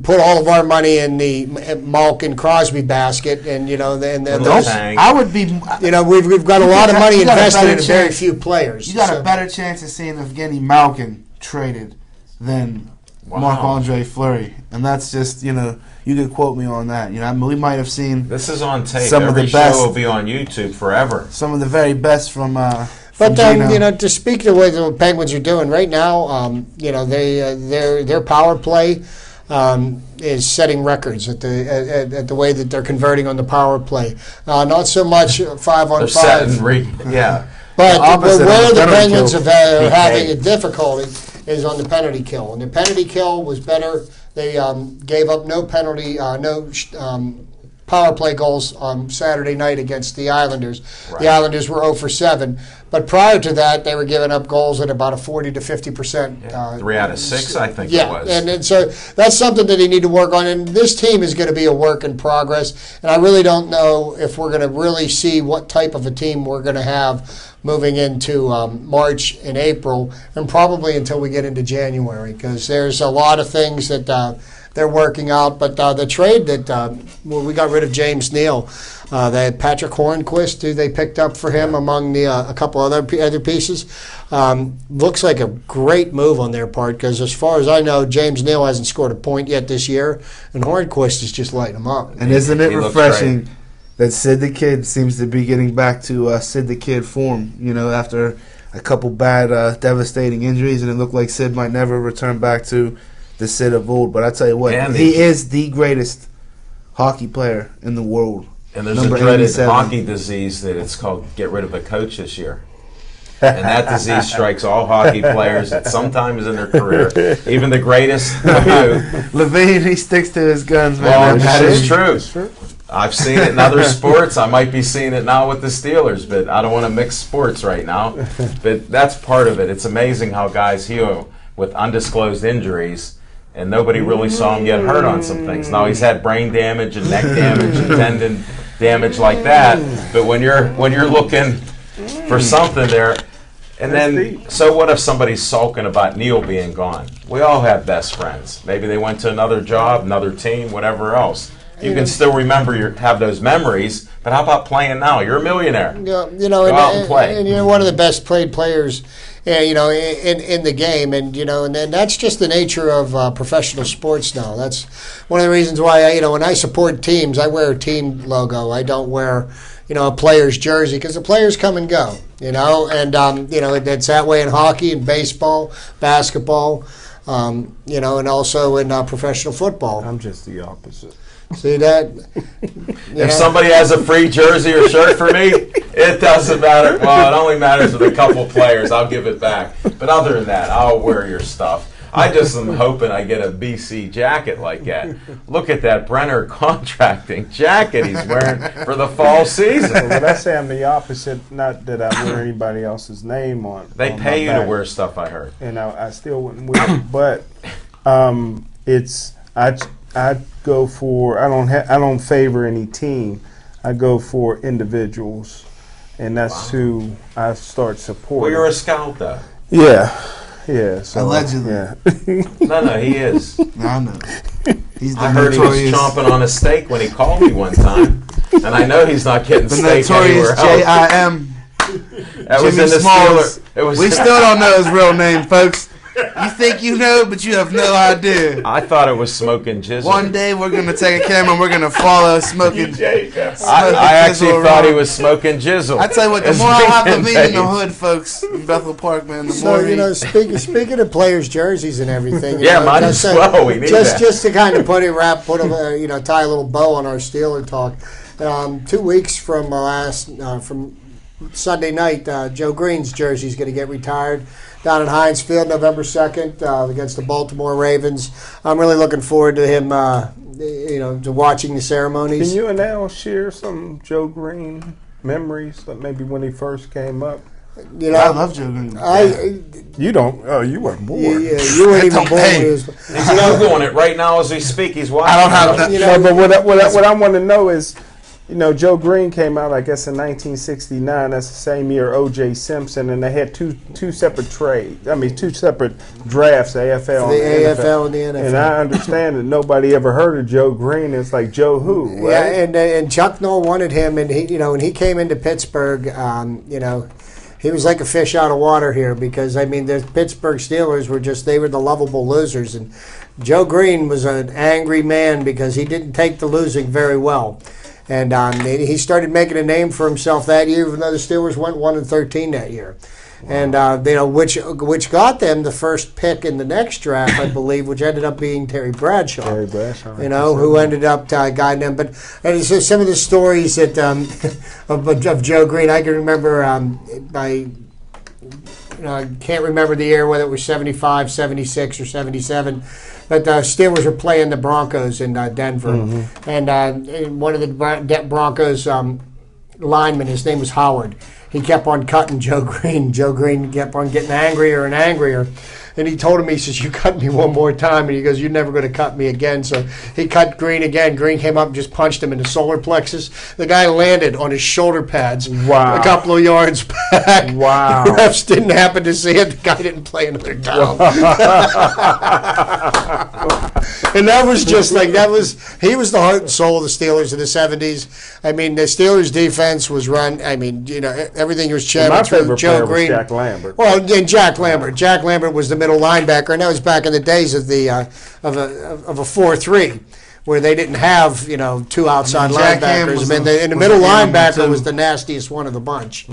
put all of our money in the Malkin Crosby basket, and I would be. We've got a lot of money invested in very few players. You got a better chance of seeing Evgeny Malkin traded than Marc-Andre Fleury, and that's just you could quote me on that. We might have seen This is on tape. some of Every the show best. will be on YouTube forever. Some of the very best from. But Gino. to speak to the way the Penguins are doing right now, their power play is setting records at the way that they're converting on the power play. Not so much 5-on-5. Yeah. But opposite where of the the penalty Penguins kill. are having a difficulty is on the penalty kill, and the penalty kill was better. They gave up no power play goals on Saturday night against the Islanders. Right. The Islanders were 0 for 7, but prior to that, they were giving up goals at about a 40 to 50%. 3 out of 6, I think Yeah, it was. and so that's something that they need to work on. And this team is going to be a work in progress. And I really don't know if we're going to really see what type of a team we're going to have moving into March and April, and probably until we get into January, because there's a lot of things that they're working out. But the trade that we got rid of James Neal, that Patrick Hornquist, who they picked up for him among the a couple other pieces, looks like a great move on their part, because as far as I know, James Neal hasn't scored a point yet this year, and Hornquist is just lighting them up. And isn't it refreshing that Sid the Kid seems to be getting back to Sid the Kid form, after a couple bad, devastating injuries, and it looked like Sid might never return back to the Sid of old. But I tell you what, he is the greatest hockey player in the world. And there's a dreaded hockey disease that it's called get rid of a coach this year. And that disease strikes all hockey players at some times in their career, even the greatest. Levine, he sticks to his guns, man. Well, that is true. I've seen it in other sports. I might be seeing it now with the Steelers, but I don't want to mix sports right now. But that's part of it. It's amazing how guys heal with undisclosed injuries, and nobody really saw him get hurt on some things. Now he's had brain damage and neck damage and tendon damage like that. But when you're looking for something there, and then so what if somebody's sulking about Neil being gone? We all have best friends. Maybe they went to another job, another team, whatever else. You can still have those memories, but how about playing now? You're a millionaire. Go out and play. And you're one of the best played players, in the game, and and that's just the nature of professional sports now. That's one of the reasons why when I support teams, I wear a team logo. I don't wear a player's jersey, because the players come and go. And it's that way in hockey and baseball, basketball, and also in professional football. I'm just the opposite. See that? If somebody has a free jersey or shirt for me, it doesn't matter. Well, it only matters with a couple players. I'll give it back. But other than that, I'll wear your stuff. I just am hoping I get a BC jacket like that. Look at that Brenner Contracting jacket he's wearing for the fall season. Well, I say I'm the opposite. Not that I wear anybody else's name on. They on pay you back. to wear stuff, I heard. And I still wouldn't wear it, but I go for I don't favor any team. I go for individuals, and that's who I start supporting. Well, you're a scout, though. Yeah. So, allegedly. Yeah. No, he is. No, I know. He's the I heard notorious, he was chomping on a steak when he called me one time, and I know he's not getting the steak notorious anywhere else. JIM. That was Jimmy in the Smalls. Steelers. We still don't know his real name, folks. You think you know, but you have no idea. I thought it was Smoking Jizzle. One day we're going to take a camera and we're going to follow Smoking I actually thought he was Smoking Jizzle. I tell you what, the more I have Levine in the hood, folks, in Bethel Park, man, the more speaking of players' jerseys and everything. Might as well. We need that. Just to kind of tie a little bow on our Steeler talk. 2 weeks from from Sunday night, Joe Green's jersey is going to get retired down at Heinz Field, November 2nd, against the Baltimore Ravens. I'm really looking forward to him, to watching the ceremonies. Can you and Al share some Joe Green memories, like maybe when he first came up? I love Joe Green. You don't? Oh, you weren't born. Yeah, you weren't even born. He's Googling it right now as we speak. He's watching. I don't have that. But what I want to know is, Joe Green came out, I guess, in 1969. That's the same year O.J. Simpson, and they had two separate two separate drafts, the AFL The and the AFL and the NFL. And I understand that nobody ever heard of Joe Green. It's like Joe who, right? Yeah, and Chuck Noll wanted him, and when he came into Pittsburgh, he was like a fish out of water here, because the Pittsburgh Steelers were the lovable losers, and Joe Green was an angry man because he didn't take the losing very well. And he started making a name for himself that year, even though the Steelers went 1-13 that year. Wow. And which got them the first pick in the next draft, I believe, which ended up being Terry Bradshaw. Who ended up guiding them. But it's just some of the stories that of Joe Green. I can remember I can't remember the year, whether it was 75, 76, or 77. But the Steelers were playing the Broncos in Denver. Mm-hmm. And one of the Broncos linemen, his name was Howard. he kept on cutting Joe Green. Joe Green kept on getting angrier and angrier. And he told him, he says, "You cut me one more time." And he goes, "You're never going to cut me again." So he cut Green again. Green came up and just punched him in the solar plexus. The guy landed on his shoulder pads Wow. a couple of yards back. Wow. The refs didn't happen to see it. The guy didn't play another down. And that was just like, he was the heart and soul of the Steelers in the 70s. I mean, the Steelers defense was run, everything was My championed through favorite Joe player Green. was Jack Lambert. Well, and Jack Lambert. Jack Lambert was the middle linebacker, and that was back in the days of the of a 4-3, where they didn't have two outside Jack Ham linebackers. was I mean, a- in the was middle a animal, linebacker too. was the nastiest one of the bunch.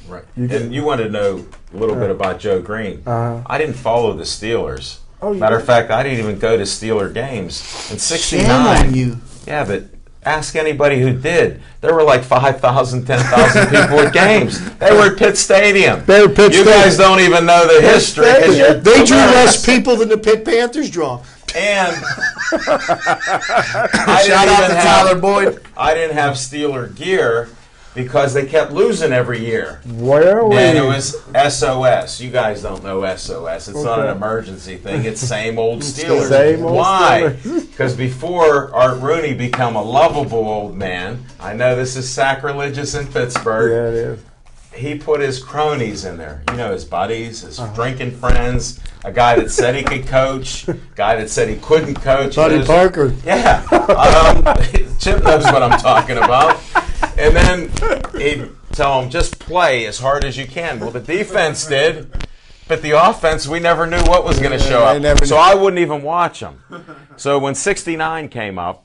Right. And you want to know a little bit about Joe Green. I didn't follow the Steelers. Oh, you Matter of didn't? fact, I didn't even go to Steeler games. In Shame on '69, you. yeah, but ask anybody who did. There were like 5,000, 10,000 people at games. They were at Pitt Stadium. They were Pitt You Stadium. guys don't even know the history. 'Cause you're They drew less Americans. people than the Pitt Panthers draw. And Shout out to Tyler Boyd. I didn't have Steeler gear because they kept losing every year. Well, And it was SOS. You guys don't know SOS. It's not an Okay. emergency thing. It's same old Steelers. Same old Why? Steelers. Because before Art Rooney became a lovable old man, I know this is sacrilegious in Pittsburgh, yeah, it is. he put his cronies in there. You know, his buddies, his drinking friends, a guy that said he could coach, guy that said he couldn't coach. Buddy Those- Parker. Yeah. Chip knows what I'm talking about. And then he'd tell him, just play as hard as you can. Well, the defense did, but the offense, we never knew what was going to show they never up. So knew. I wouldn't even watch them. So when '69 came up,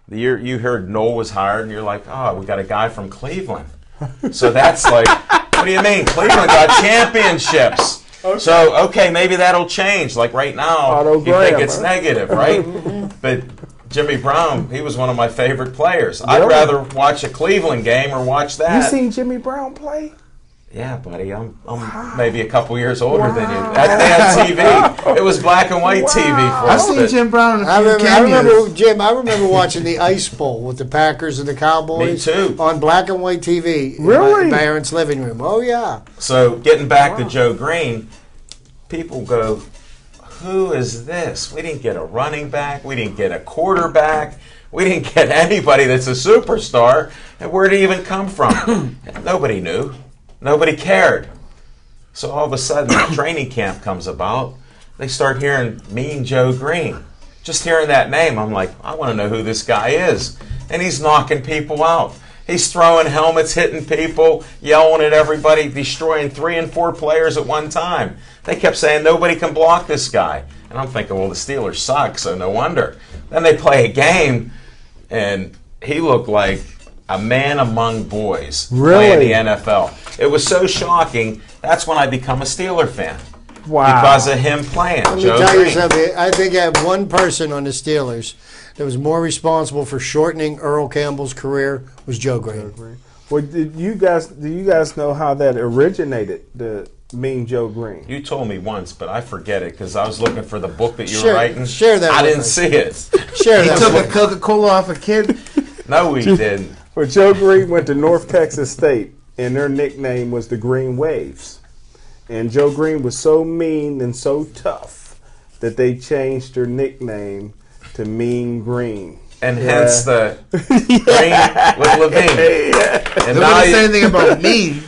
the year you heard Noel was hired, and you're like, oh, we got a guy from Cleveland. So that's like, what do you mean? Cleveland got championships. So, okay, maybe that'll change. Like right now, Otto you think Graham, it's huh? negative, right? But Jimmy Brown, he was one of my favorite players. I'd Really? rather watch a Cleveland game or watch You that. seen Jimmy Brown play? Yeah, buddy, I'm maybe a couple years older than you. They had TV. It was black and white TV for I've us. seen but Jim Brown in a I few remember, cameos. Jim. I remember watching the Ice Bowl with the Packers and the Cowboys. Me too. On black and white TV. Really? In my parents' living room. Oh yeah. So getting back to Joe Green, people go, who is this? We didn't get a running back. We didn't get a quarterback. We didn't get anybody that's a superstar. And where did he even come from? Nobody knew. Nobody cared. So all of a sudden, the training camp comes about. They start hearing Mean Joe Green. Just hearing that name, I'm like, I want to know who this guy is. And he's knocking people out. He's throwing helmets, hitting people, yelling at everybody, destroying 3 and 4 players at one time. They kept saying nobody can block this guy. And I'm thinking, well, the Steelers suck, so no wonder. Then they play a game, and he looked like a man among boys playing the NFL. It was so shocking. That's when I become a Steeler fan. Wow. Because of him playing. Let me Joe tell you Green. something. I think I have one person on the Steelers that was more responsible for shortening Earl Campbell's career was Joe Green. Well, do you guys know how that originated? The Mean Joe Green. You told me once, but I forget it because I was looking for the book that you Share- were writing. share that I with didn't us. see it. Share He that. took with a Coca-Cola off a kid. No, we didn't. Well, Joe Green went to North Texas State, and their nickname was the Green Waves. And Joe Green was so mean and so tough that they changed their nickname to Mean Green. And hence the Green with Levine. And They now wouldn't say you, anything about me.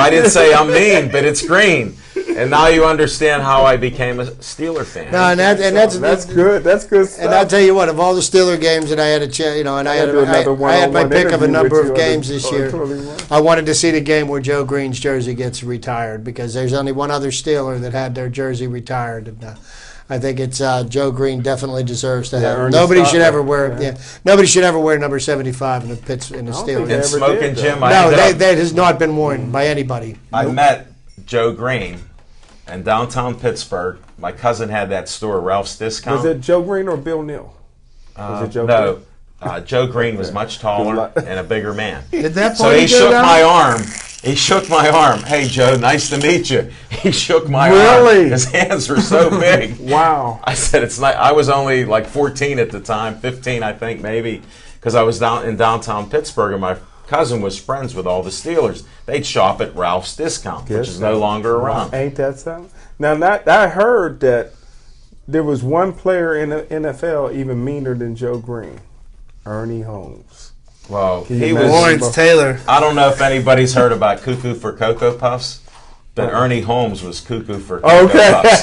I didn't say I'm mean, but it's green. And now you understand how I became a Steeler fan. No, and That's good. That's good stuff. And I'll tell you what, of all the Steeler games that I had a chance, and I had do another I had my one-on-one pick of a interview number with of you games on this the- year. 21. I wanted to see the game where Joe Green's jersey gets retired because there's only one other Steeler that had their jersey retired, and I think it's Joe Green definitely deserves to have. Ernest Nobody should Stotler. ever wear. Yeah, nobody should ever wear number 75 in the I don't Steelers. think And they ever Smoking did, though. Jim, No, that has not been worn by anybody. I met Joe Green in downtown Pittsburgh. My cousin had that store, Ralph's Discount. Was it Joe Green or Bill Neal? Was it Joe no. Green? Joe Green was much taller luck. and a bigger man. Did that So party he go shook down? my arm. He shook my arm. Hey, Joe, nice to meet you. He shook my Really? arm. His hands were so big. Wow. I said, it's not. I was only like 14 at the time, 15, I think, maybe, because I was down in downtown Pittsburgh, and my cousin was friends with all the Steelers. They'd shop at Ralph's Discount, which is no longer around. Ain't that something? Now, I heard that there was one player in the NFL even meaner than Joe Green, Ernie Holmes. Well, Can you he imagine? was. Lawrence Taylor. I don't know if anybody's heard about Cuckoo for Cocoa Puffs, but Ernie Holmes was Cuckoo for Cocoa Puffs.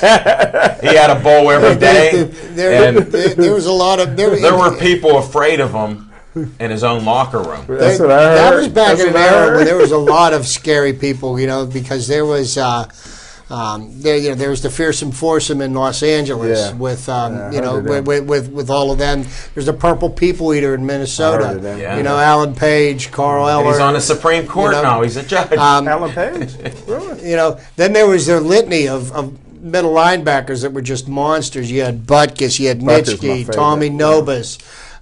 He had a bowl every day, and There was a lot of there were people afraid of him in his own locker room. That's what I heard. That was back That's in an what I era heard. where there was a lot of scary people, because there was there was the Fearsome Foursome in Los Angeles Yeah. with I heard of them. with all of them. There's the Purple People Eater in I heard Minnesota. of them. Yeah. Alan Page, Carl And Eller. he's on the Supreme Court now. He's a judge. Alan Page? Really? Then there was their litany of middle linebackers that were just monsters. You had Butkus, you had Butkus, my Nitschke, favorite. Tommy Nobis.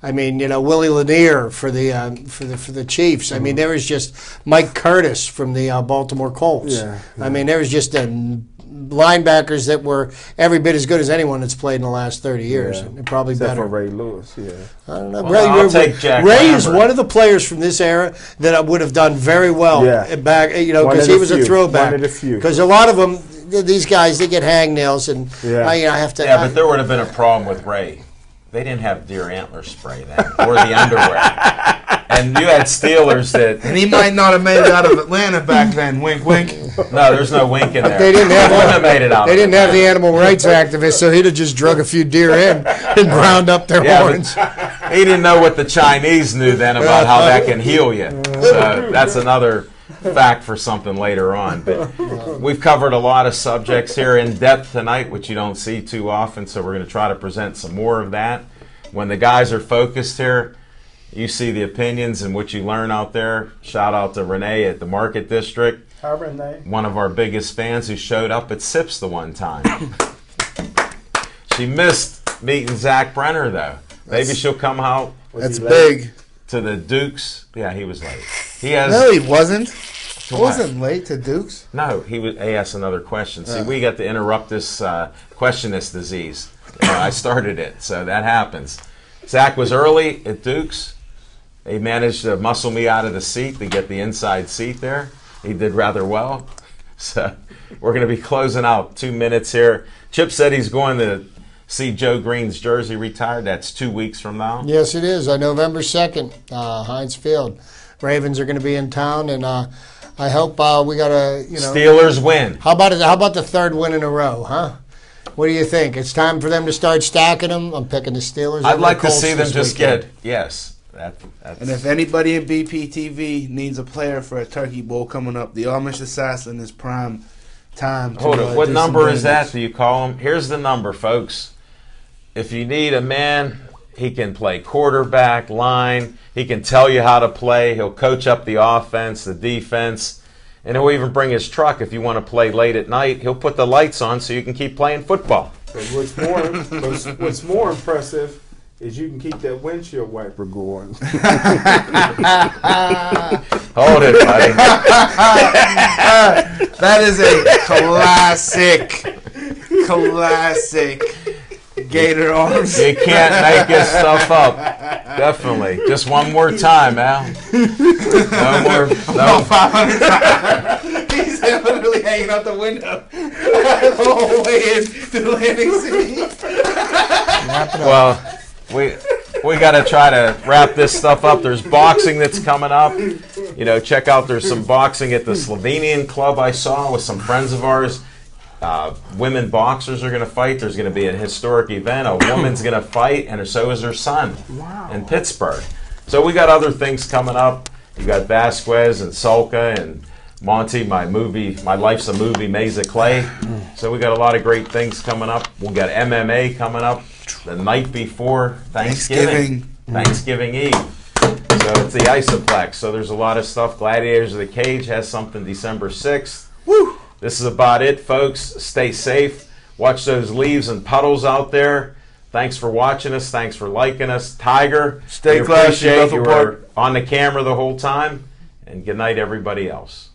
I mean, Willie Lanier for the Chiefs. I mean, there was just Mike Curtis from the Baltimore Colts. Yeah, I mean, there was just linebackers that were every bit as good as anyone that's played in the last 30 years, Yeah. and probably Except better. for Ray Lewis, yeah. I don't know. Well, I'll take Jack Ray is Lambert. one of the players from this era that I would have done very well Yeah. back, One because of he the was a few. throwback. One of the few. Because a lot of them, these guys, they get hangnails, and Yeah. I have to. Yeah, but there would have been a problem with Ray. They didn't have deer antler spray then, or the underwear. And you had Steelers that. And he might not have made it out of Atlanta back then. Wink, wink. No, there's no wink in there. They didn't have Wouldn't have made it out. They of didn't have the Atlanta. animal rights activists, so he'd have just drug a few deer in and ground up their Yeah, horns. but he didn't know what the Chinese knew then about how that can heal you. So that's another fact for something later on. But we've covered a lot of subjects here in depth tonight, which you don't see too often. So we're going to try to present some more of that. When the guys are focused here, you see the opinions and what you learn out there. Shout out to Renee at the Market District, Hi, Renee. one of our biggest fans who showed up at SIPS the one time. She missed meeting Zach Brenner, though. Maybe she'll come out That's he big. to the Dukes. Yeah, he was late. He has No, he wasn't. to I what? wasn't late to Dukes. No, he asked another question. See, we got to interrupt this question this disease. I started it, so that happens. Zach was early at Dukes. He managed to muscle me out of the seat to get the inside seat there. He did rather well. So we're going to be closing out 2 minutes here. Chip said he's going to see Joe Green's jersey retired. That's 2 weeks from now. Yes, it is. On November 2nd, Heinz Field. Ravens are going to be in town, and I hope we got a, Steelers win. How about the third win in a row, huh? What do you think? It's time for them to start stacking them. I'm picking the Steelers. I'd over like the to Colts see them this just weekend. get, yes. That's, And if anybody in BPTV needs a player for a Turkey Bowl coming up, the Amish Assassin is prime time. Hold to, it. What do number some is that? damage. Do you call him? Here's the number, folks. If you need a man, he can play quarterback, line. He can tell you how to play. He'll coach up the offense, the defense. And he'll even bring his truck if you want to play late at night. He'll put the lights on so you can keep playing football. But what's more impressive is you can keep that windshield wiper going. Hold it, buddy. That is a classic Gator arms. You can't make this stuff up. Definitely. Just one more time, Al. No more. No. 500. He's literally hanging out the window the whole way into the landing seat. Well, we got to try to wrap this stuff up. There's boxing that's coming up. Check out. There's some boxing at the Slovenian club I saw with some friends of ours. Women boxers are going to fight. There's going to be a historic event. A woman's going to fight, and so is her son in Pittsburgh. So we got other things coming up. You got Vasquez and Solka and Monty, my Life's a Movie, Mesa Clay. So we got a lot of great things coming up. We got MMA coming up the night before Thanksgiving Eve. So it's the Isoplex. So there's a lot of stuff. Gladiators of the Cage has something December 6th. Woo! This is about it, folks. Stay safe. Watch those leaves and puddles out there. Thanks for watching us. Thanks for liking us. Tiger, Stay we classy, appreciate Bethel you Park. were on the camera the whole time. And good night, everybody else.